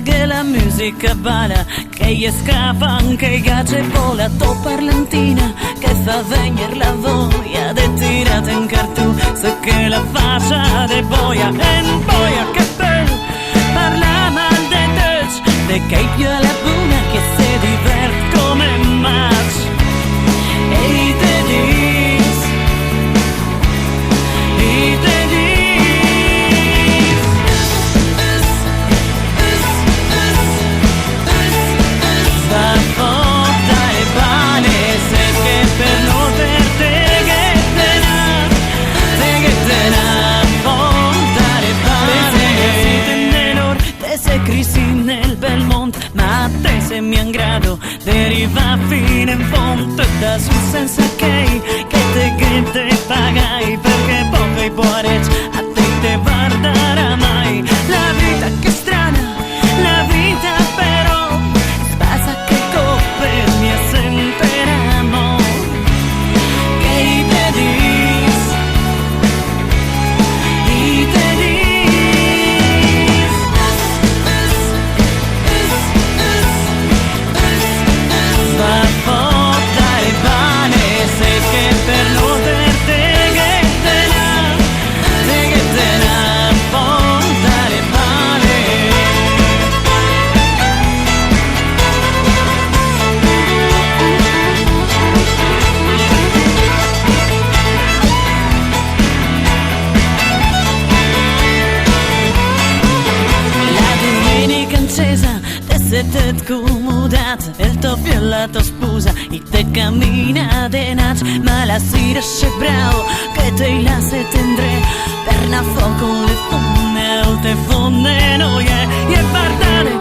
que la música bala, que ella escapa anche gage vola to parlantina, che fa venir la voglia de tirate in cartù, se che la faccia de boia, en boia che bel, parla mal de Deutsch, de che più la buna che se divert come match, e te dis, e te dis. Crisi nel Belmont, ma te se mi in grado deriva fino in fondo da sul senza che te pagai perché poco i buonec a te guardarà mai la vita che strana la vita però spasa che coppe mi sentiremo che te dis e te dis. Siete accomodati, il tuo figlio e la tua sposa, e te cammina de nac, ma la sera c'è bravo, che te la se tendre, per la fuoco le fonne, o te fonne noie, e guardare